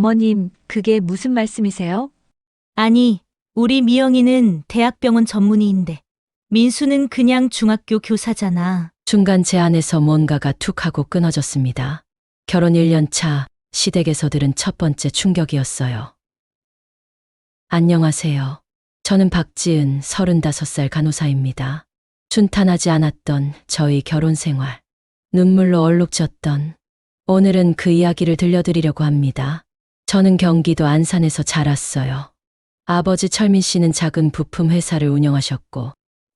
어머님, 그게 무슨 말씀이세요? 아니, 우리 미영이는 대학병원 전문의인데 민수는 그냥 중학교 교사잖아. 순간 제 안에서 뭔가가 툭 하고 끊어졌습니다. 결혼 1년 차 시댁에서 들은 첫 번째 충격이었어요. 안녕하세요. 저는 박지은 35살 간호사입니다. 순탄하지 않았던 저희 결혼 생활, 눈물로 얼룩졌던 오늘은 그 이야기를 들려드리려고 합니다. 저는 경기도 안산에서 자랐어요. 아버지 철민 씨는 작은 부품 회사를 운영하셨고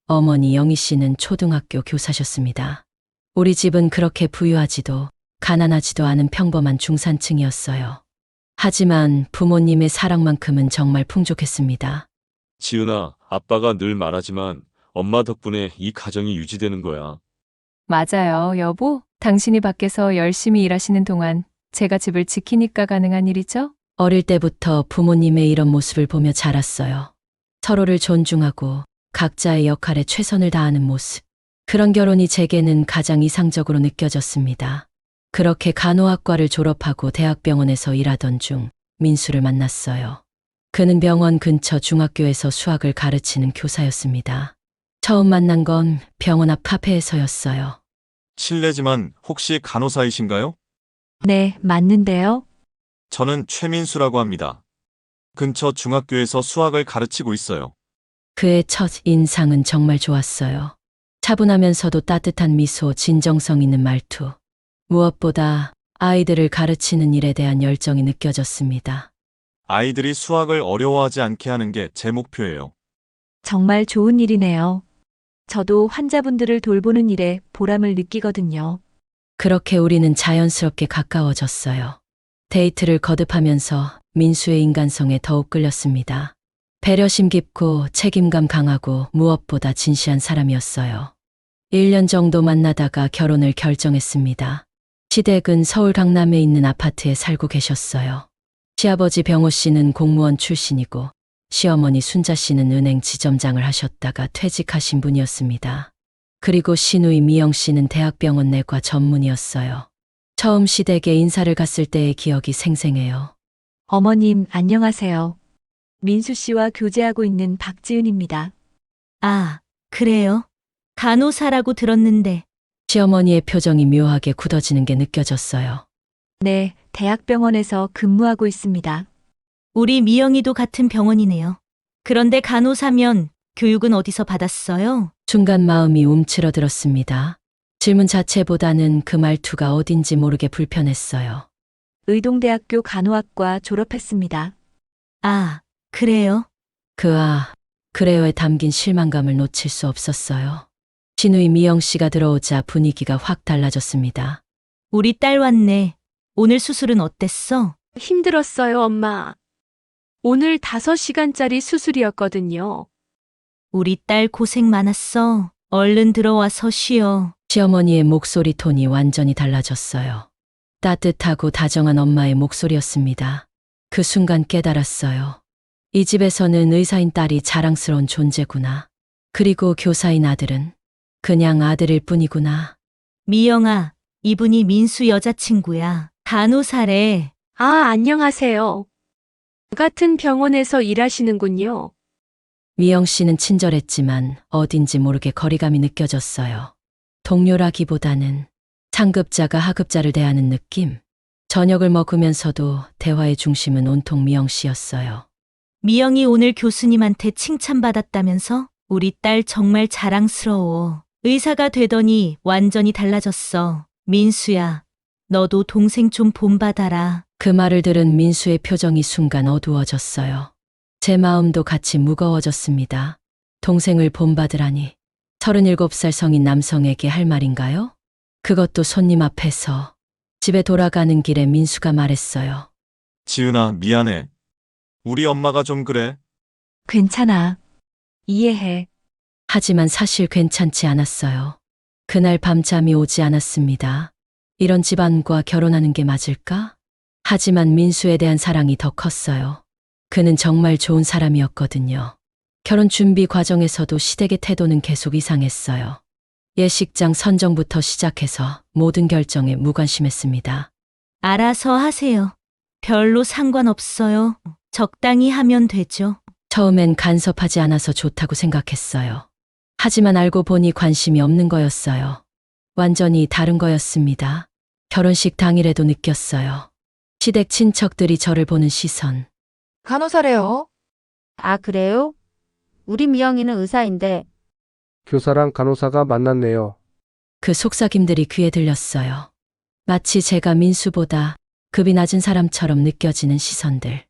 어머니 영희 씨는 초등학교 교사셨습니다. 우리 집은 그렇게 부유하지도 가난하지도 않은 평범한 중산층이었어요. 하지만 부모님의 사랑만큼은 정말 풍족했습니다. 지은아, 아빠가 늘 말하지만 엄마 덕분에 이 가정이 유지되는 거야. 맞아요, 여보. 당신이 밖에서 열심히 일하시는 동안 제가 집을 지키니까 가능한 일이죠? 어릴 때부터 부모님의 이런 모습을 보며 자랐어요. 서로를 존중하고 각자의 역할에 최선을 다하는 모습. 그런 결혼이 제게는 가장 이상적으로 느껴졌습니다. 그렇게 간호학과를 졸업하고 대학병원에서 일하던 중 민수를 만났어요. 그는 병원 근처 중학교에서 수학을 가르치는 교사였습니다. 처음 만난 건 병원 앞 카페에서였어요. 실례지만 혹시 간호사이신가요? 네, 맞는데요. 저는 최민수라고 합니다. 근처 중학교에서 수학을 가르치고 있어요. 그의 첫 인상은 정말 좋았어요. 차분하면서도 따뜻한 미소, 진정성 있는 말투. 무엇보다 아이들을 가르치는 일에 대한 열정이 느껴졌습니다. 아이들이 수학을 어려워하지 않게 하는 게 제 목표예요. 정말 좋은 일이네요. 저도 환자분들을 돌보는 일에 보람을 느끼거든요. 그렇게 우리는 자연스럽게 가까워졌어요. 데이트를 거듭하면서 민수의 인간성에 더욱 끌렸습니다. 배려심 깊고 책임감 강하고 무엇보다 진시한 사람이었어요. 1년 정도 만나다가 결혼을 결정했습니다. 시댁은 서울 강남에 있는 아파트에 살고 계셨어요. 시아버지 병호 씨는 공무원 출신이고 시어머니 순자 씨는 은행 지점장을 하셨다가 퇴직하신 분이었습니다. 그리고 시누이 미영 씨는 대학병원 내과 전문의였어요. 처음 시댁에 인사를 갔을 때의 기억이 생생해요. 어머님, 안녕하세요. 민수 씨와 교제하고 있는 박지은입니다. 아, 그래요? 간호사라고 들었는데. 시어머니의 표정이 묘하게 굳어지는 게 느껴졌어요. 네, 대학병원에서 근무하고 있습니다. 우리 미영이도 같은 병원이네요. 그런데 간호사면 교육은 어디서 받았어요? 순간 마음이 움츠러들었습니다. 질문 자체보다는 그 말투가 어딘지 모르게 불편했어요. 의동대학교 간호학과 졸업했습니다. 아, 그래요? 그래요에 담긴 실망감을 놓칠 수 없었어요. 시누이 미영 씨가 들어오자 분위기가 확 달라졌습니다. 우리 딸 왔네. 오늘 수술은 어땠어? 힘들었어요, 엄마. 오늘 5시간짜리 수술이었거든요. 우리 딸 고생 많았어. 얼른 들어와서 쉬어. 시어머니의 목소리 톤이 완전히 달라졌어요. 따뜻하고 다정한 엄마의 목소리였습니다. 그 순간 깨달았어요. 이 집에서는 의사인 딸이 자랑스러운 존재구나. 그리고 교사인 아들은 그냥 아들일 뿐이구나. 미영아, 이분이 민수 여자친구야. 간호사래. 아, 안녕하세요. 같은 병원에서 일하시는군요. 미영 씨는 친절했지만 어딘지 모르게 거리감이 느껴졌어요. 동료라기보다는 상급자가 하급자를 대하는 느낌. 저녁을 먹으면서도 대화의 중심은 온통 미영 씨였어요. 미영이 오늘 교수님한테 칭찬받았다면서? 우리 딸 정말 자랑스러워. 의사가 되더니 완전히 달라졌어. 민수야, 너도 동생 좀 본받아라. 그 말을 들은 민수의 표정이 순간 어두워졌어요. 제 마음도 같이 무거워졌습니다. 동생을 본받으라니. 37살 성인 남성에게 할 말인가요? 그것도 손님 앞에서. 집에 돌아가는 길에 민수가 말했어요. 지은아, 미안해. 우리 엄마가 좀 그래. 괜찮아. 이해해. 하지만 사실 괜찮지 않았어요. 그날 밤 잠이 오지 않았습니다. 이런 집안과 결혼하는 게 맞을까? 하지만 민수에 대한 사랑이 더 컸어요. 그는 정말 좋은 사람이었거든요. 결혼 준비 과정에서도 시댁의 태도는 계속 이상했어요. 예식장 선정부터 시작해서 모든 결정에 무관심했습니다. 알아서 하세요. 별로 상관없어요. 적당히 하면 되죠. 처음엔 간섭하지 않아서 좋다고 생각했어요. 하지만 알고 보니 관심이 없는 거였어요. 완전히 다른 거였습니다. 결혼식 당일에도 느꼈어요. 시댁 친척들이 저를 보는 시선. 간호사래요. 아, 그래요? 우리 미영이는 의사인데. 교사랑 간호사가 만났네요. 그 속삭임들이 귀에 들렸어요. 마치 제가 민수보다 급이 낮은 사람처럼 느껴지는 시선들.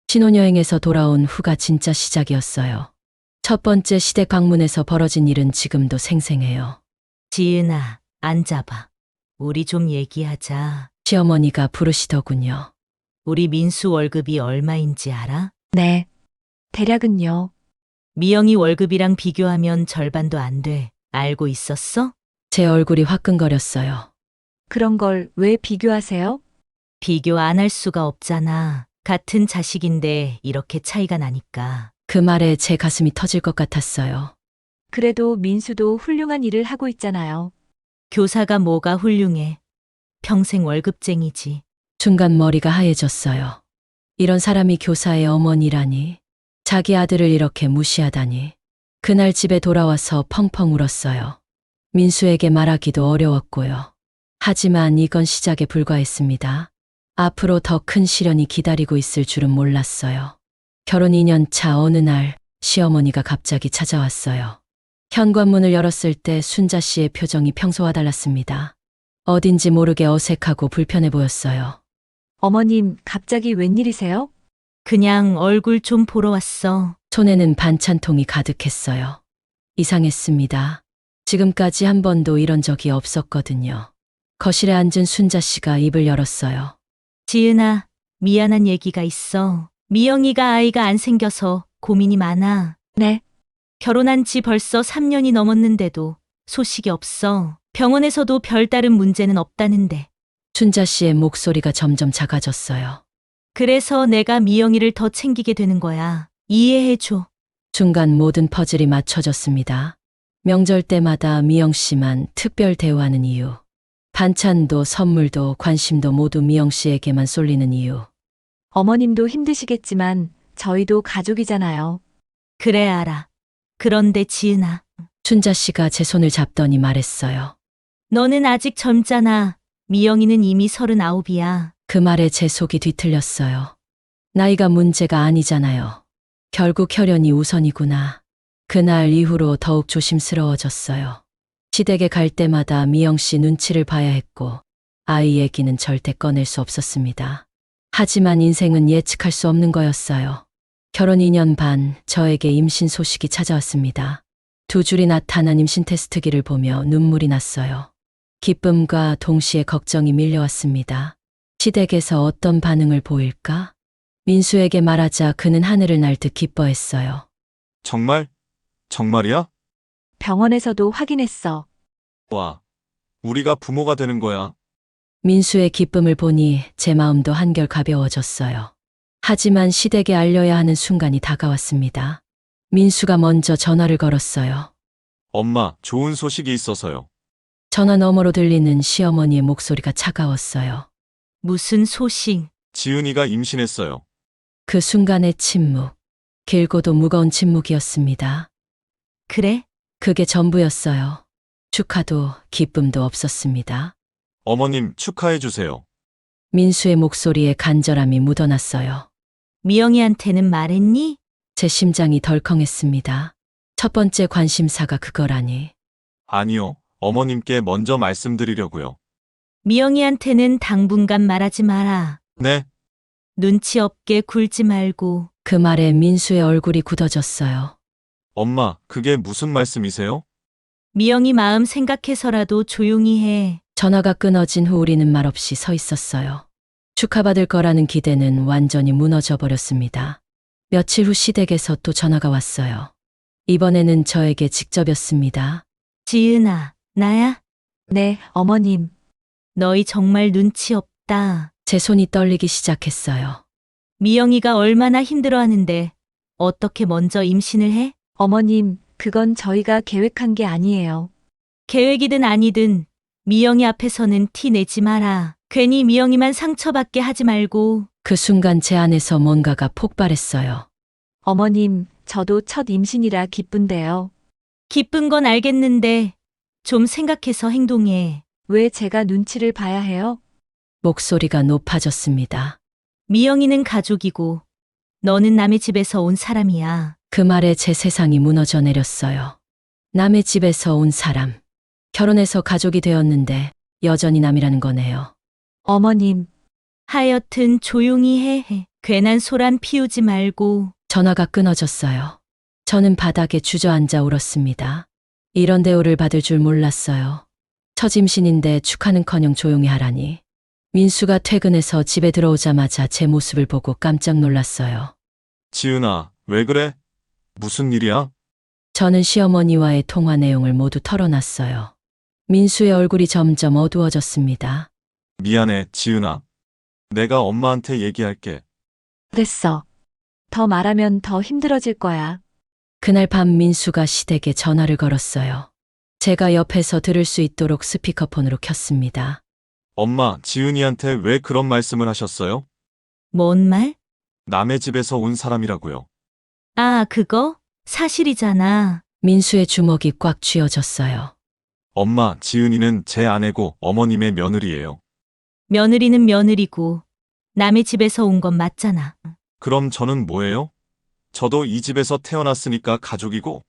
신혼여행에서 돌아온 후가 진짜 시작이었어요. 첫 번째 시댁 방문에서 벌어진 일은 지금도 생생해요. 지은아, 앉아봐. 우리 좀 얘기하자. 시어머니가 부르시더군요. 우리 민수 월급이 얼마인지 알아? 네. 대략은요. 미영이 월급이랑 비교하면 절반도 안 돼. 알고 있었어? 제 얼굴이 화끈거렸어요. 그런 걸 왜 비교하세요? 비교 안 할 수가 없잖아. 같은 자식인데 이렇게 차이가 나니까. 그 말에 제 가슴이 터질 것 같았어요. 그래도 민수도 훌륭한 일을 하고 있잖아요. 교사가 뭐가 훌륭해. 평생 월급쟁이지. 순간 머리가 하얘졌어요. 이런 사람이 교사의 어머니라니. 자기 아들을 이렇게 무시하다니. 그날 집에 돌아와서 펑펑 울었어요. 민수에게 말하기도 어려웠고요. 하지만 이건 시작에 불과했습니다. 앞으로 더 큰 시련이 기다리고 있을 줄은 몰랐어요. 결혼 2년 차 어느 날 시어머니가 갑자기 찾아왔어요. 현관문을 열었을 때 순자 씨의 표정이 평소와 달랐습니다. 어딘지 모르게 어색하고 불편해 보였어요. 어머님, 갑자기 웬일이세요? 그냥 얼굴 좀 보러 왔어. 손에는 반찬통이 가득했어요. 이상했습니다. 지금까지 한 번도 이런 적이 없었거든요. 거실에 앉은 순자 씨가 입을 열었어요. 지은아, 미안한 얘기가 있어. 미영이가 아이가 안 생겨서 고민이 많아. 네. 결혼한 지 벌써 3년이 넘었는데도 소식이 없어. 병원에서도 별다른 문제는 없다는데. 순자 씨의 목소리가 점점 작아졌어요. 그래서 내가 미영이를 더 챙기게 되는 거야. 이해해줘. 순간 모든 퍼즐이 맞춰졌습니다. 명절 때마다 미영 씨만 특별 대우하는 이유. 반찬도 선물도 관심도 모두 미영 씨에게만 쏠리는 이유. 어머님도 힘드시겠지만 저희도 가족이잖아요. 그래 알아. 그런데 지은아, 순자 씨가 제 손을 잡더니 말했어요. 너는 아직 젊잖아. 미영이는 이미 39이야. 그 말에 제 속이 뒤틀렸어요. 나이가 문제가 아니잖아요. 결국 혈연이 우선이구나. 그날 이후로 더욱 조심스러워졌어요. 시댁에 갈 때마다 미영 씨 눈치를 봐야 했고 아이 얘기는 절대 꺼낼 수 없었습니다. 하지만 인생은 예측할 수 없는 거였어요. 결혼 2년 반 저에게 임신 소식이 찾아왔습니다. 2줄이 나타난 임신 테스트기를 보며 눈물이 났어요. 기쁨과 동시에 걱정이 밀려왔습니다. 시댁에서 어떤 반응을 보일까? 민수에게 말하자 그는 하늘을 날 듯 기뻐했어요. 정말? 정말이야? 병원에서도 확인했어. 와, 우리가 부모가 되는 거야. 민수의 기쁨을 보니 제 마음도 한결 가벼워졌어요. 하지만 시댁에 알려야 하는 순간이 다가왔습니다. 민수가 먼저 전화를 걸었어요. 엄마, 좋은 소식이 있어서요. 전화 너머로 들리는 시어머니의 목소리가 차가웠어요. 무슨 소식? 지은이가 임신했어요. 그 순간의 침묵. 길고도 무거운 침묵이었습니다. 그래? 그게 전부였어요. 축하도 기쁨도 없었습니다. 어머님, 축하해 주세요. 민수의 목소리에 간절함이 묻어났어요. 미영이한테는 말했니? 제 심장이 덜컹했습니다. 첫 번째 관심사가 그거라니. 아니요, 어머님께 먼저 말씀드리려고요. 미영이한테는 당분간 말하지 마라. 네, 눈치 없게 굴지 말고. 그 말에 민수의 얼굴이 굳어졌어요. 엄마, 그게 무슨 말씀이세요? 미영이 마음 생각해서라도 조용히 해. 전화가 끊어진 후 우리는 말없이 서 있었어요. 축하받을 거라는 기대는 완전히 무너져 버렸습니다. 며칠 후 시댁에서 또 전화가 왔어요. 이번에는 저에게 직접이었습니다. 지은아, 나야? 네, 어머님. 너희 정말 눈치 없다. 제 손이 떨리기 시작했어요. 미영이가 얼마나 힘들어하는데 어떻게 먼저 임신을 해? 어머님, 그건 저희가 계획한 게 아니에요. 계획이든 아니든 미영이 앞에서는 티 내지 마라. 괜히 미영이만 상처받게 하지 말고. 그 순간 제 안에서 뭔가가 폭발했어요. 어머님, 저도 첫 임신이라 기쁜데요. 기쁜 건 알겠는데 좀 생각해서 행동해. 왜 제가 눈치를 봐야 해요? 목소리가 높아졌습니다. 미영이는 가족이고 너는 남의 집에서 온 사람이야. 그 말에 제 세상이 무너져 내렸어요. 남의 집에서 온 사람. 결혼해서 가족이 되었는데 여전히 남이라는 거네요. 어머님, 하여튼 조용히 해. 괜한 소란 피우지 말고. 전화가 끊어졌어요. 저는 바닥에 주저앉아 울었습니다. 이런 대우를 받을 줄 몰랐어요. 첫 임신인데 축하는커녕 조용히 하라니. 민수가 퇴근해서 집에 들어오자마자 제 모습을 보고 깜짝 놀랐어요. 지은아, 왜 그래? 무슨 일이야? 저는 시어머니와의 통화 내용을 모두 털어놨어요. 민수의 얼굴이 점점 어두워졌습니다. 미안해, 지은아. 내가 엄마한테 얘기할게. 됐어. 더 말하면 더 힘들어질 거야. 그날 밤 민수가 시댁에 전화를 걸었어요. 제가 옆에서 들을 수 있도록 스피커폰으로 켰습니다. 엄마, 지은이한테 왜 그런 말씀을 하셨어요? 뭔 말? 남의 집에서 온 사람이라고요. 아, 그거? 사실이잖아. 민수의 주먹이 꽉 쥐어졌어요. 엄마, 지은이는 제 아내고 어머님의 며느리예요. 며느리는 며느리고 남의 집에서 온 건 맞잖아. 그럼 저는 뭐예요? 저도 이 집에서 태어났으니까 가족이고.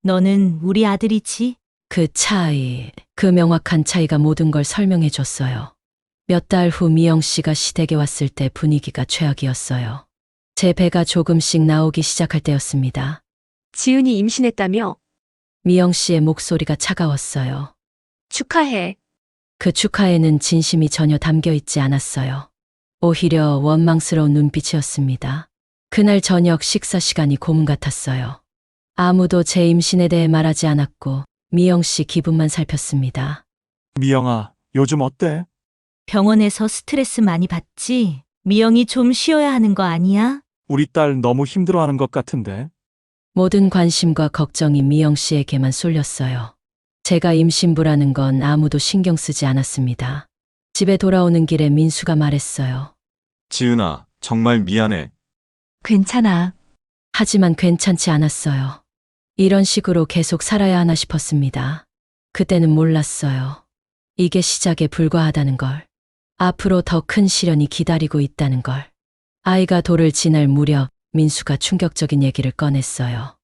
너는 우리 아들이지? 그 차이, 그 명확한 차이가 모든 걸 설명해 줬어요. 몇 달 후 미영 씨가 시댁에 왔을 때 분위기가 최악이었어요. 제 배가 조금씩 나오기 시작할 때였습니다. 지은이 임신했다며? 미영 씨의 목소리가 차가웠어요. 축하해. 그 축하에는 진심이 전혀 담겨 있지 않았어요. 오히려 원망스러운 눈빛이었습니다. 그날 저녁 식사 시간이 고문 같았어요. 아무도 제 임신에 대해 말하지 않았고 미영 씨 기분만 살폈습니다. 미영아, 요즘 어때? 병원에서 스트레스 많이 받지? 미영이 좀 쉬어야 하는 거 아니야? 우리 딸 너무 힘들어하는 것 같은데. 모든 관심과 걱정이 미영 씨에게만 쏠렸어요. 제가 임신부라는 건 아무도 신경 쓰지 않았습니다. 집에 돌아오는 길에 민수가 말했어요. 지은아, 정말 미안해. 괜찮아. 하지만 괜찮지 않았어요. 이런 식으로 계속 살아야 하나 싶었습니다. 그때는 몰랐어요. 이게 시작에 불과하다는 걸. 앞으로 더 큰 시련이 기다리고 있다는 걸. 아이가 돌을 지날 무렵 민수가 충격적인 얘기를 꺼냈어요.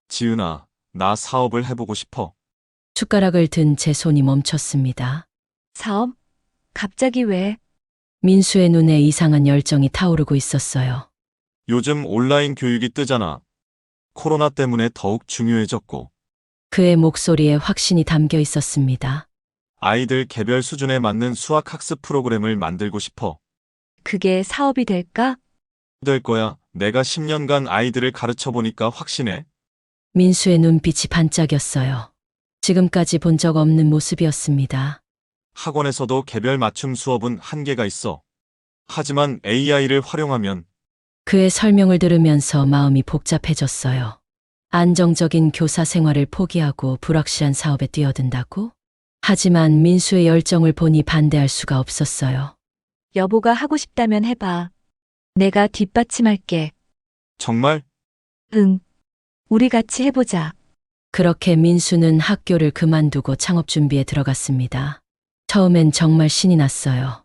지은아, 나 사업을 해보고 싶어. 숟가락을 든 제 손이 멈췄습니다. 사업? 갑자기 왜? 민수의 눈에 이상한 열정이 타오르고 있었어요. 요즘 온라인 교육이 뜨잖아. 코로나 때문에 더욱 중요해졌고. 그의 목소리에 확신이 담겨 있었습니다. 아이들 개별 수준에 맞는 수학 학습 프로그램을 만들고 싶어. 그게 사업이 될까? 될 거야. 내가 10년간 아이들을 가르쳐 보니까 확신해. 민수의 눈빛이 반짝였어요. 지금까지 본 적 없는 모습이었습니다. 학원에서도 개별 맞춤 수업은 한계가 있어. 하지만 AI를 활용하면 그의 설명을 들으면서 마음이 복잡해졌어요. 안정적인 교사 생활을 포기하고 불확실한 사업에 뛰어든다고? 하지만 민수의 열정을 보니 반대할 수가 없었어요. 여보가 하고 싶다면 해봐. 내가 뒷받침할게. 정말 응. 우리 같이 해보자. 그렇게 민수는 학교를 그만두고 창업 준비에 들어갔습니다. 처음엔 정말 신이 났어요.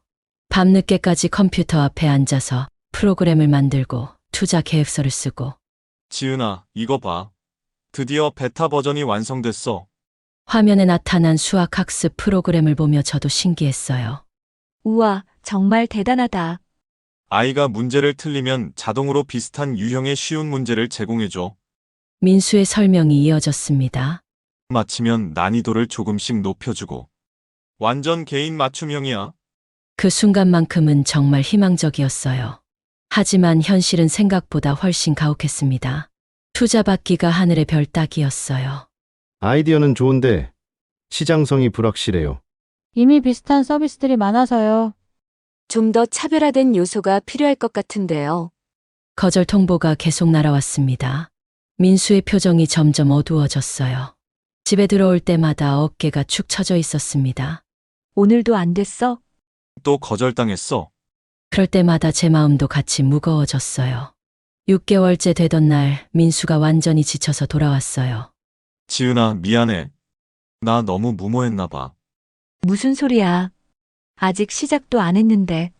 밤늦게까지 컴퓨터 앞에 앉아서 프로그램을 만들고 투자 계획서를 쓰고 지은아, 이거 봐. 드디어 베타 버전이 완성됐어. 화면에 나타난 수학학습 프로그램을 보며 저도 신기했어요. 우와, 정말 대단하다. 아이가 문제를 틀리면 자동으로 비슷한 유형의 쉬운 문제를 제공해줘. 민수의 설명이 이어졌습니다. 맞히면 난이도를 조금씩 높여주고. 완전 개인 맞춤형이야. 그 순간만큼은 정말 희망적이었어요. 하지만 현실은 생각보다 훨씬 가혹했습니다. 투자받기가 하늘의 별 따기였어요. 아이디어는 좋은데 시장성이 불확실해요. 이미 비슷한 서비스들이 많아서요. 좀 더 차별화된 요소가 필요할 것 같은데요. 거절 통보가 계속 날아왔습니다. 민수의 표정이 점점 어두워졌어요. 집에 들어올 때마다 어깨가 축 처져 있었습니다. 오늘도 안 됐어? 또 거절당했어. 그럴 때마다 제 마음도 같이 무거워졌어요. 6개월째 되던 날 민수가 완전히 지쳐서 돌아왔어요. 지은아, 미안해. 나 너무 무모했나 봐. 무슨 소리야. 아직 시작도 안 했는데.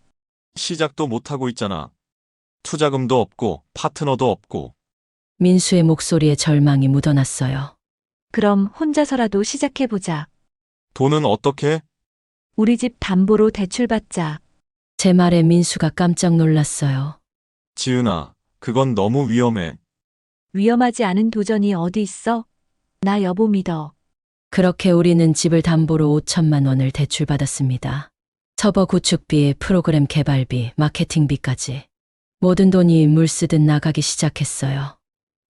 시작도 못하고 있잖아. 투자금도 없고 파트너도 없고. 민수의 목소리에 절망이 묻어났어요. 그럼 혼자서라도 시작해보자. 돈은 어떻게? 우리 집 담보로 대출받자. 제 말에 민수가 깜짝 놀랐어요. 지은아, 그건 너무 위험해. 위험하지 않은 도전이 어디 있어? 나 여보 믿어. 그렇게 우리는 집을 담보로 5천만 원을 대출받았습니다. 서버 구축비, 프로그램 개발비, 마케팅비까지. 모든 돈이 물쓰듯 나가기 시작했어요.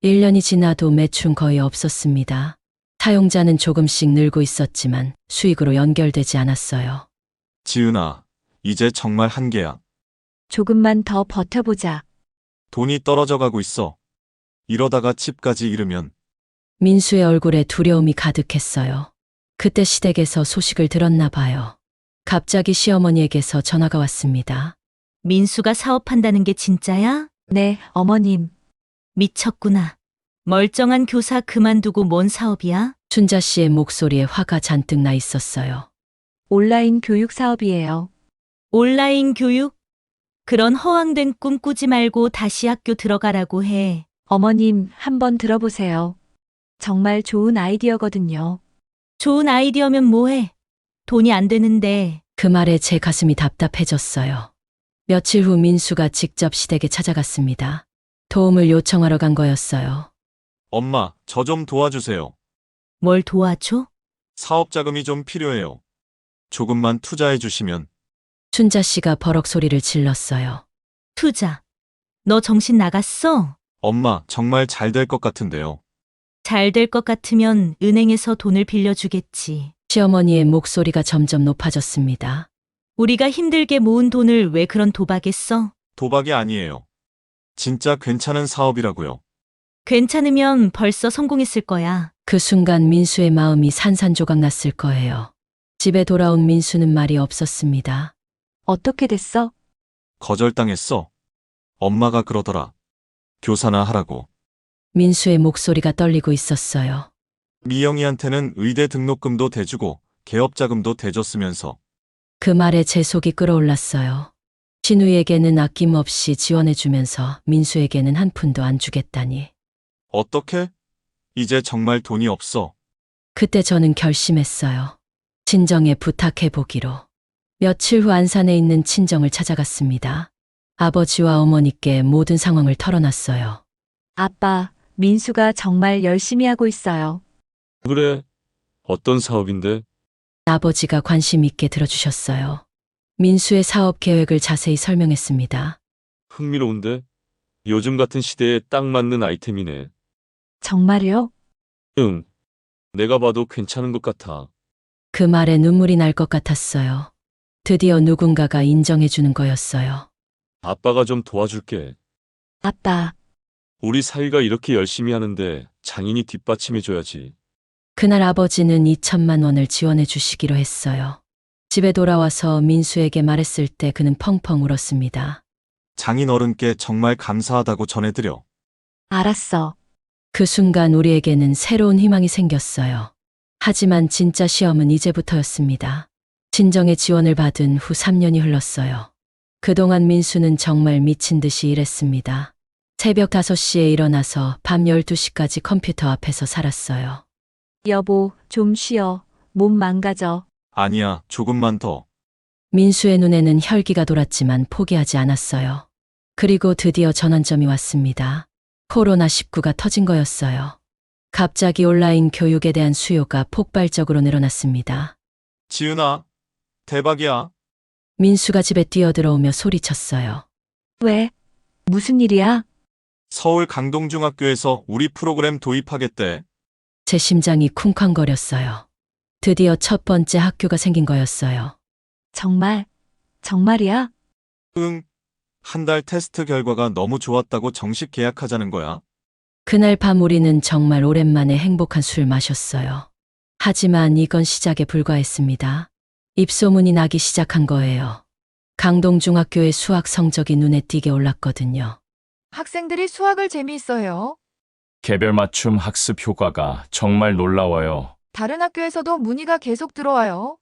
1년이 지나도 매출은 거의 없었습니다. 사용자는 조금씩 늘고 있었지만 수익으로 연결되지 않았어요. 지은아, 이제 정말 한계야. 조금만 더 버텨보자. 돈이 떨어져 가고 있어. 이러다가 집까지 잃으면. 민수의 얼굴에 두려움이 가득했어요. 그때 시댁에서 소식을 들었나 봐요. 갑자기 시어머니에게서 전화가 왔습니다. 민수가 사업한다는 게 진짜야? 네, 어머님. 미쳤구나. 멀쩡한 교사 그만두고 뭔 사업이야? 춘자 씨의 목소리에 화가 잔뜩 나 있었어요. 온라인 교육 사업이에요. 온라인 교육? 그런 허황된 꿈 꾸지 말고 다시 학교 들어가라고 해. 어머님, 한번 들어보세요. 정말 좋은 아이디어거든요. 좋은 아이디어면 뭐해? 돈이 안 되는데. 그 말에 제 가슴이 답답해졌어요. 며칠 후 민수가 직접 시댁에 찾아갔습니다. 도움을 요청하러 간 거였어요. 엄마, 저 좀 도와주세요. 뭘 도와줘? 사업 자금이 좀 필요해요. 조금만 투자해 주시면. 춘자 씨가 버럭 소리를 질렀어요. 투자. 너 정신 나갔어? 엄마, 정말 잘 될 것 같은데요. 잘 될 것 같으면 은행에서 돈을 빌려주겠지. 시어머니의 목소리가 점점 높아졌습니다. 우리가 힘들게 모은 돈을 왜 그런 도박에 써? 도박이 아니에요. 진짜 괜찮은 사업이라고요. 괜찮으면 벌써 성공했을 거야. 그 순간 민수의 마음이 산산조각 났을 거예요. 집에 돌아온 민수는 말이 없었습니다. 어떻게 됐어? 거절당했어. 엄마가 그러더라. 교사나 하라고. 민수의 목소리가 떨리고 있었어요. 미영이한테는 의대 등록금도 대주고 개업 자금도 대줬으면서. 그 말에 제 속이 끓어올랐어요. 신우에게는 아낌없이 지원해주면서 민수에게는 한 푼도 안 주겠다니. 어떻게? 이제 정말 돈이 없어. 그때 저는 결심했어요. 친정에 부탁해보기로. 며칠 후 안산에 있는 친정을 찾아갔습니다. 아버지와 어머니께 모든 상황을 털어놨어요. 아빠, 민수가 정말 열심히 하고 있어요. 그래? 어떤 사업인데? 아버지가 관심 있게 들어주셨어요. 민수의 사업 계획을 자세히 설명했습니다. 흥미로운데? 요즘 같은 시대에 딱 맞는 아이템이네. 정말요? 응. 내가 봐도 괜찮은 것 같아. 그 말에 눈물이 날 것 같았어요. 드디어 누군가가 인정해주는 거였어요. 아빠가 좀 도와줄게. 아빠, 우리 사위가 이렇게 열심히 하는데 장인이 뒷받침해줘야지. 그날 아버지는 2천만 원을 지원해 주시기로 했어요. 집에 돌아와서 민수에게 말했을 때 그는 펑펑 울었습니다. 장인 어른께 정말 감사하다고 전해드려. 알았어. 그 순간 우리에게는 새로운 희망이 생겼어요. 하지만 진짜 시험은 이제부터였습니다. 친정의 지원을 받은 후 3년이 흘렀어요. 그동안 민수는 정말 미친 듯이 일했습니다. 새벽 5시에 일어나서 밤 12시까지 컴퓨터 앞에서 살았어요. 여보, 좀 쉬어. 몸 망가져. 아니야, 조금만 더. 민수의 눈에는 혈기가 돌았지만 포기하지 않았어요. 그리고 드디어 전환점이 왔습니다. 코로나19가 터진 거였어요. 갑자기 온라인 교육에 대한 수요가 폭발적으로 늘어났습니다. 지은아, 대박이야. 민수가 집에 뛰어들어오며 소리쳤어요. 왜? 무슨 일이야? 서울 강동중학교에서 우리 프로그램 도입하겠대. 제 심장이 쿵쾅거렸어요. 드디어 첫 번째 학교가 생긴 거였어요. 정말? 정말이야? 응. 한 달 테스트 결과가 너무 좋았다고 정식 계약하자는 거야. 그날 밤 우리는 정말 오랜만에 행복한 술 마셨어요. 하지만 이건 시작에 불과했습니다. 입소문이 나기 시작한 거예요. 강동중학교의 수학 성적이 눈에 띄게 올랐거든요. 학생들이 수학을 재미있어요. 개별 맞춤 학습 효과가 정말 놀라워요. 다른 학교에서도 문의가 계속 들어와요.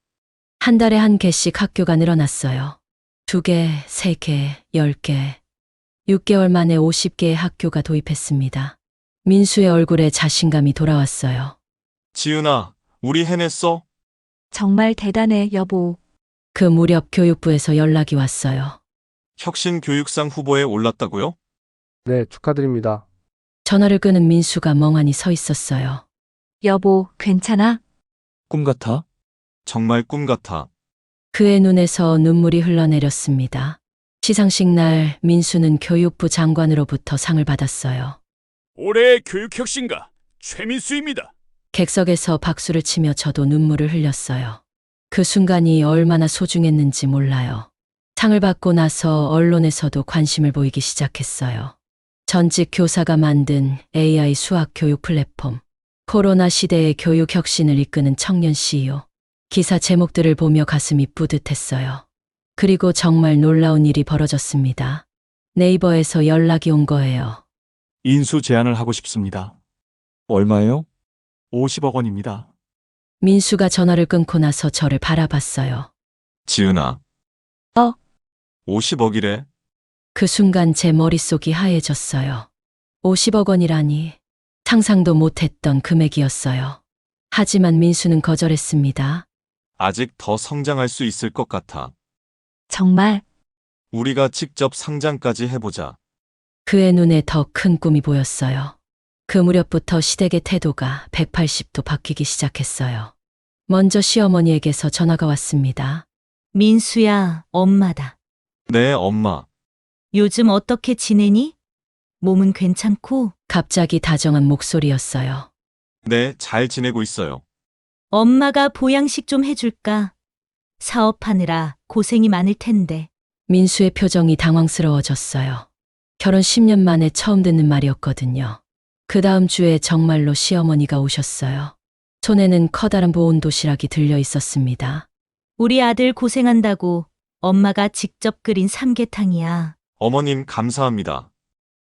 한 달에 한 개씩 학교가 늘어났어요. 2개, 3개, 10개. 6개월 만에 50개의 학교가 도입했습니다. 민수의 얼굴에 자신감이 돌아왔어요. 지은아, 우리 해냈어? 정말 대단해, 여보. 그 무렵 교육부에서 연락이 왔어요. 혁신교육상 후보에 올랐다고요? 네, 축하드립니다. 전화를 끄는 민수가 멍하니 서 있었어요. 여보, 괜찮아? 꿈 같아? 정말 꿈 같아. 그의 눈에서 눈물이 흘러내렸습니다. 시상식 날 민수는 교육부 장관으로부터 상을 받았어요. 올해의 교육혁신가 최민수입니다. 객석에서 박수를 치며 저도 눈물을 흘렸어요. 그 순간이 얼마나 소중했는지 몰라요. 상을 받고 나서 언론에서도 관심을 보이기 시작했어요. 전직 교사가 만든 AI 수학 교육 플랫폼, 코로나 시대의 교육 혁신을 이끄는 청년 CEO. 기사 제목들을 보며 가슴이 뿌듯했어요. 그리고 정말 놀라운 일이 벌어졌습니다. 네이버에서 연락이 온 거예요. 인수 제안을 하고 싶습니다. 얼마예요? 50억 원입니다. 민수가 전화를 끊고 나서 저를 바라봤어요. 지은아. 50억이래. 그 순간 제 머릿속이 하얘졌어요. 50억 원이라니 상상도 못했던 금액이었어요. 하지만 민수는 거절했습니다. 아직 더 성장할 수 있을 것 같아. 정말? 우리가 직접 상장까지 해보자. 그의 눈에 더 큰 꿈이 보였어요. 그 무렵부터 시댁의 태도가 180도 바뀌기 시작했어요. 먼저 시어머니에게서 전화가 왔습니다. 민수야, 엄마다. 네, 엄마. 요즘 어떻게 지내니? 몸은 괜찮고? 갑자기 다정한 목소리였어요. 네, 잘 지내고 있어요. 엄마가 보양식 좀 해줄까? 사업하느라 고생이 많을 텐데. 민수의 표정이 당황스러워졌어요. 결혼 10년 만에 처음 듣는 말이었거든요. 그 다음 주에 정말로 시어머니가 오셨어요. 손에는 커다란 보온 도시락이 들려 있었습니다. 우리 아들 고생한다고 엄마가 직접 끓인 삼계탕이야. 어머님 감사합니다.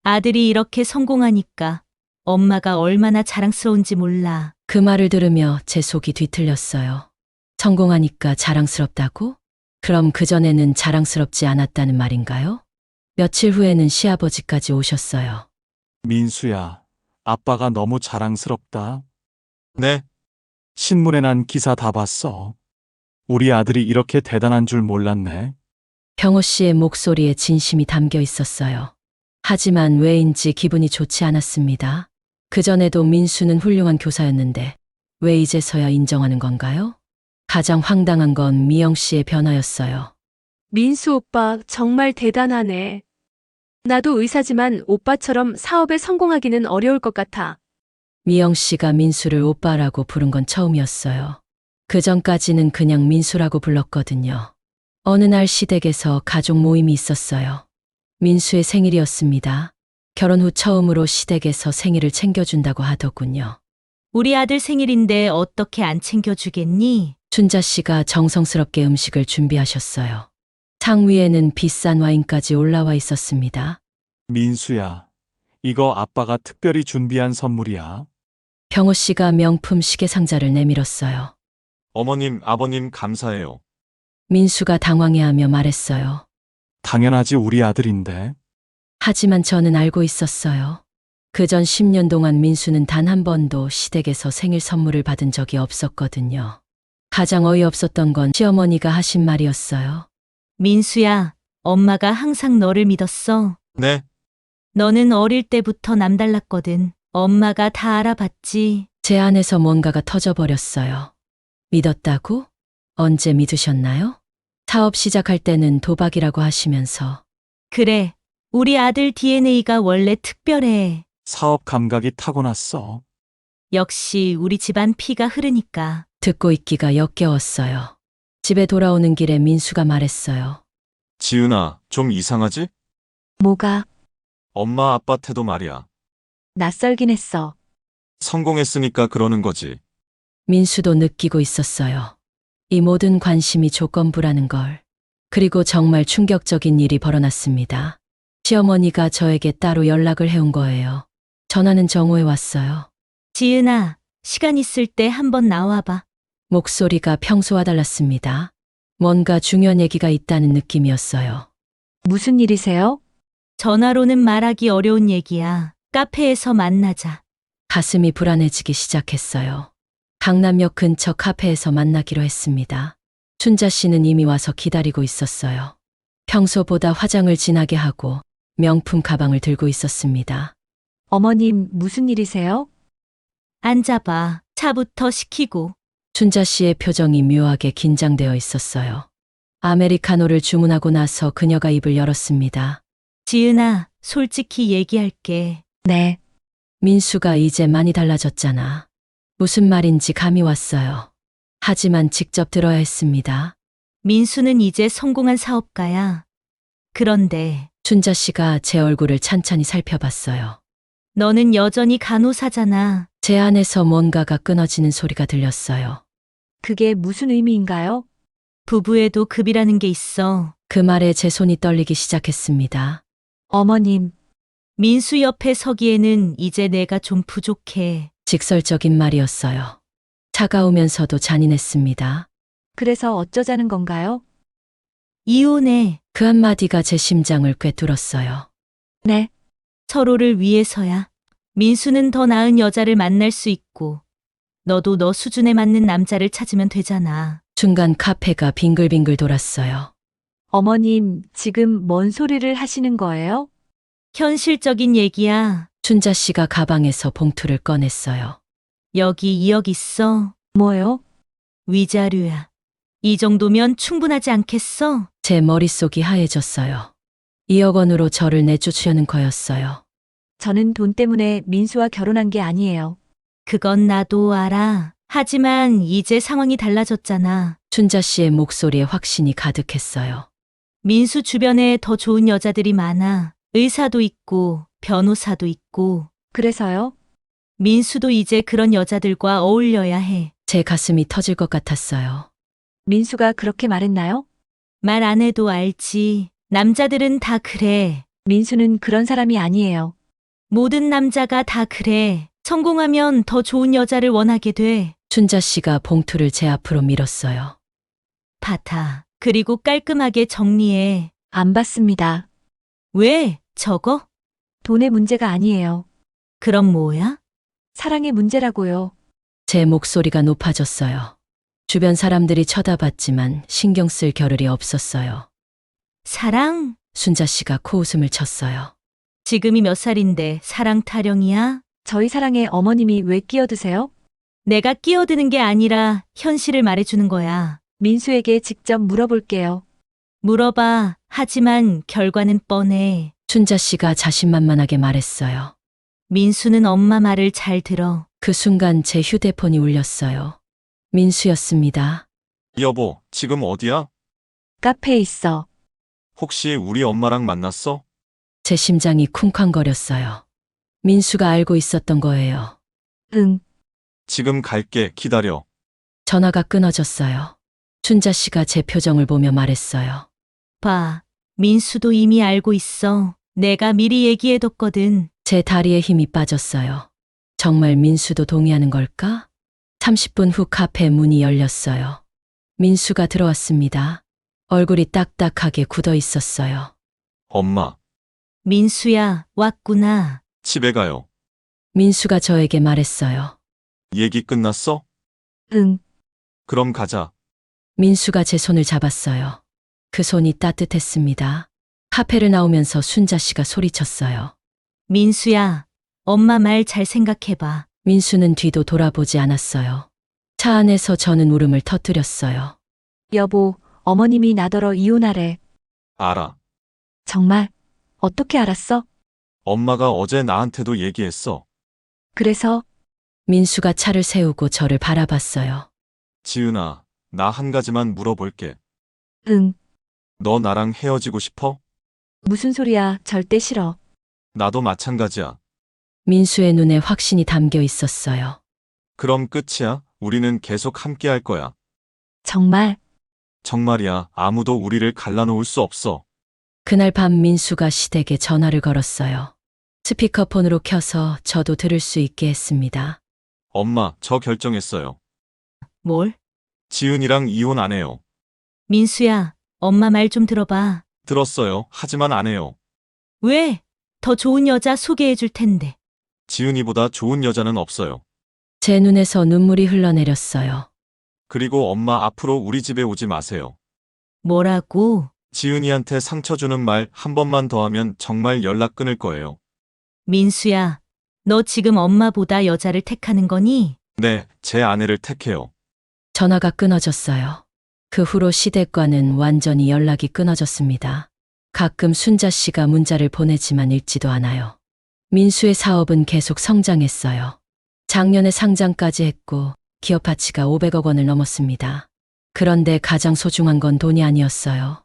아들이 이렇게 성공하니까 엄마가 얼마나 자랑스러운지 몰라. 그 말을 들으며 제 속이 뒤틀렸어요. 성공하니까 자랑스럽다고? 그럼 그전에는 자랑스럽지 않았다는 말인가요? 며칠 후에는 시아버지까지 오셨어요. 민수야, 아빠가 너무 자랑스럽다. 네, 신문에 난 기사 다 봤어. 우리 아들이 이렇게 대단한 줄 몰랐네. 병호 씨의 목소리에 진심이 담겨 있었어요. 하지만 왜인지 기분이 좋지 않았습니다. 그전에도 민수는 훌륭한 교사였는데 왜 이제서야 인정하는 건가요? 가장 황당한 건 미영 씨의 변화였어요. 민수 오빠 정말 대단하네. 나도 의사지만 오빠처럼 사업에 성공하기는 어려울 것 같아. 미영 씨가 민수를 오빠라고 부른 건 처음이었어요. 그 전까지는 그냥 민수라고 불렀거든요. 어느 날 시댁에서 가족 모임이 있었어요. 민수의 생일이었습니다. 결혼 후 처음으로 시댁에서 생일을 챙겨준다고 하더군요. 우리 아들 생일인데 어떻게 안 챙겨주겠니? 춘자 씨가 정성스럽게 음식을 준비하셨어요. 상 위에는 비싼 와인까지 올라와 있었습니다. 민수야, 이거 아빠가 특별히 준비한 선물이야. 병호 씨가 명품 시계 상자를 내밀었어요. 어머님, 아버님 감사해요. 민수가 당황해하며 말했어요. 당연하지 우리 아들인데. 하지만 저는 알고 있었어요. 그전 10년 동안 민수는 단 한 번도 시댁에서 생일 선물을 받은 적이 없었거든요. 가장 어이없었던 건 시어머니가 하신 말이었어요. 민수야, 엄마가 항상 너를 믿었어. 네, 너는 어릴 때부터 남달랐거든. 엄마가 다 알아봤지. 제 안에서 뭔가가 터져버렸어요. 믿었다고? 언제 믿으셨나요? 사업 시작할 때는 도박이라고 하시면서. 그래, 우리 아들 DNA가 원래 특별해. 사업 감각이 타고났어. 역시 우리 집안 피가 흐르니까. 듣고 있기가 역겨웠어요. 집에 돌아오는 길에 민수가 말했어요. 지은아, 좀 이상하지? 뭐가? 엄마 아빠 태도 말이야. 낯설긴 했어. 성공했으니까 그러는 거지. 민수도 느끼고 있었어요. 이 모든 관심이 조건부라는 걸. 그리고 정말 충격적인 일이 벌어났습니다. 시어머니가 저에게 따로 연락을 해온 거예요. 전화는 정오에 왔어요. 지은아, 시간 있을 때 한번 나와봐. 목소리가 평소와 달랐습니다. 뭔가 중요한 얘기가 있다는 느낌이었어요. 무슨 일이세요? 전화로는 말하기 어려운 얘기야. 카페에서 만나자. 가슴이 불안해지기 시작했어요. 강남역 근처 카페에서 만나기로 했습니다. 춘자 씨는 이미 와서 기다리고 있었어요. 평소보다 화장을 진하게 하고 명품 가방을 들고 있었습니다. 어머님, 무슨 일이세요? 앉아봐. 차부터 시키고. 춘자 씨의 표정이 묘하게 긴장되어 있었어요. 아메리카노를 주문하고 나서 그녀가 입을 열었습니다. 지은아, 솔직히 얘기할게. 네. 민수가 이제 많이 달라졌잖아. 무슨 말인지 감이 왔어요. 하지만 직접 들어야 했습니다. 민수는 이제 성공한 사업가야. 그런데 춘자 씨가 제 얼굴을 찬찬히 살펴봤어요. 너는 여전히 간호사잖아. 제 안에서 뭔가가 끊어지는 소리가 들렸어요. 그게 무슨 의미인가요? 부부에도 급이라는 게 있어. 그 말에 제 손이 떨리기 시작했습니다. 어머님, 민수 옆에 서기에는 이제 내가 좀 부족해. 직설적인 말이었어요. 차가우면서도 잔인했습니다. 그래서 어쩌자는 건가요? 이혼해. 그 한마디가 제 심장을 꿰뚫었어요. 네. 서로를 위해서야. 민수는 더 나은 여자를 만날 수 있고, 너도 너 수준에 맞는 남자를 찾으면 되잖아. 순간 카페가 빙글빙글 돌았어요. 어머님, 지금 뭔 소리를 하시는 거예요? 현실적인 얘기야. 춘자 씨가 가방에서 봉투를 꺼냈어요. 여기 2억 있어. 뭐요? 위자료야. 이 정도면 충분하지 않겠어? 제 머릿속이 하얘졌어요. 2억 원으로 저를 내쫓으려는 거였어요. 저는 돈 때문에 민수와 결혼한 게 아니에요. 그건 나도 알아. 하지만 이제 상황이 달라졌잖아. 춘자 씨의 목소리에 확신이 가득했어요. 민수 주변에 더 좋은 여자들이 많아. 의사도 있고, 변호사도 있고. 그래서요? 민수도 이제 그런 여자들과 어울려야 해. 제 가슴이 터질 것 같았어요. 민수가 그렇게 말했나요? 말 안 해도 알지. 남자들은 다 그래. 민수는 그런 사람이 아니에요. 모든 남자가 다 그래. 성공하면 더 좋은 여자를 원하게 돼. 춘자 씨가 봉투를 제 앞으로 밀었어요. 받아. 그리고 깔끔하게 정리해. 안 받습니다. 왜? 적어? 돈의 문제가 아니에요. 그럼 뭐야? 사랑의 문제라고요. 제 목소리가 높아졌어요. 주변 사람들이 쳐다봤지만 신경 쓸 겨를이 없었어요. 사랑? 순자 씨가 코웃음을 쳤어요. 지금이 몇 살인데 사랑 타령이야? 저희 사랑에 어머님이 왜 끼어드세요? 내가 끼어드는 게 아니라 현실을 말해주는 거야. 민수에게 직접 물어볼게요. 물어봐. 하지만 결과는 뻔해. 춘자 씨가 자신만만하게 말했어요. 민수는 엄마 말을 잘 들어. 그 순간 제 휴대폰이 울렸어요. 민수였습니다. 여보, 지금 어디야? 카페에 있어. 혹시 우리 엄마랑 만났어? 제 심장이 쿵쾅거렸어요. 민수가 알고 있었던 거예요. 응. 지금 갈게, 기다려. 전화가 끊어졌어요. 춘자 씨가 제 표정을 보며 말했어요. 봐. 민수도 이미 알고 있어. 내가 미리 얘기해뒀거든. 제 다리에 힘이 빠졌어요. 정말 민수도 동의하는 걸까? 30분 후 카페 문이 열렸어요. 민수가 들어왔습니다. 얼굴이 딱딱하게 굳어 있었어요. 엄마, 민수야, 왔구나. 집에 가요. 민수가 저에게 말했어요. 얘기 끝났어? 응. 그럼 가자. 민수가 제 손을 잡았어요. 그 손이 따뜻했습니다. 카페를 나오면서 순자 씨가 소리쳤어요. 민수야, 엄마 말 잘 생각해봐. 민수는 뒤도 돌아보지 않았어요. 차 안에서 저는 울음을 터뜨렸어요. 여보, 어머님이 나더러 이혼하래. 알아. 정말? 어떻게 알았어? 엄마가 어제 나한테도 얘기했어. 그래서? 민수가 차를 세우고 저를 바라봤어요. 지은아, 나 한 가지만 물어볼게. 응. 너 나랑 헤어지고 싶어? 무슨 소리야, 절대 싫어. 나도 마찬가지야. 민수의 눈에 확신이 담겨 있었어요. 그럼 끝이야. 우리는 계속 함께 할 거야. 정말? 정말이야, 아무도 우리를 갈라놓을 수 없어. 그날 밤 민수가 시댁에 전화를 걸었어요. 스피커폰으로 켜서 저도 들을 수 있게 했습니다. 엄마, 저 결정했어요. 뭘? 지은이랑 이혼 안 해요. 민수야, 엄마 말 좀 들어봐. 들었어요. 하지만 안 해요. 왜? 더 좋은 여자 소개해 줄 텐데. 지은이보다 좋은 여자는 없어요. 제 눈에서 눈물이 흘러내렸어요. 그리고 엄마, 앞으로 우리 집에 오지 마세요. 뭐라고? 지은이한테 상처 주는 말 한 번만 더 하면 정말 연락 끊을 거예요. 민수야, 너 지금 엄마보다 여자를 택하는 거니? 네, 제 아내를 택해요. 전화가 끊어졌어요. 그 후로 시댁과는 완전히 연락이 끊어졌습니다. 가끔 순자 씨가 문자를 보내지만 읽지도 않아요. 민수의 사업은 계속 성장했어요. 작년에 상장까지 했고 기업 가치가 500억 원을 넘었습니다. 그런데 가장 소중한 건 돈이 아니었어요.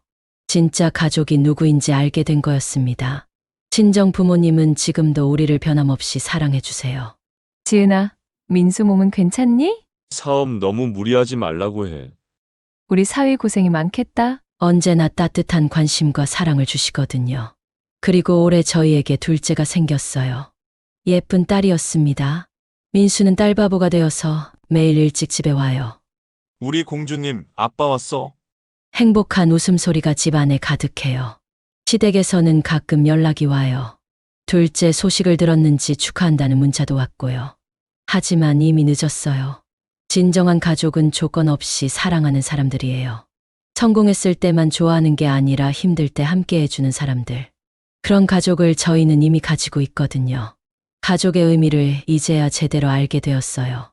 진짜 가족이 누구인지 알게 된 거였습니다. 친정 부모님은 지금도 우리를 변함없이 사랑해 주세요. 지은아, 민수 몸은 괜찮니? 사업 너무 무리하지 말라고 해. 우리 사위 고생이 많겠다. 언제나 따뜻한 관심과 사랑을 주시거든요. 그리고 올해 저희에게 둘째가 생겼어요. 예쁜 딸이었습니다. 민수는 딸바보가 되어서 매일 일찍 집에 와요. 우리 공주님, 아빠 왔어. 행복한 웃음소리가 집안에 가득해요. 시댁에서는 가끔 연락이 와요. 둘째 소식을 들었는지 축하한다는 문자도 왔고요. 하지만 이미 늦었어요. 진정한 가족은 조건 없이 사랑하는 사람들이에요. 성공했을 때만 좋아하는 게 아니라 힘들 때 함께 해주는 사람들. 그런 가족을 저희는 이미 가지고 있거든요. 가족의 의미를 이제야 제대로 알게 되었어요.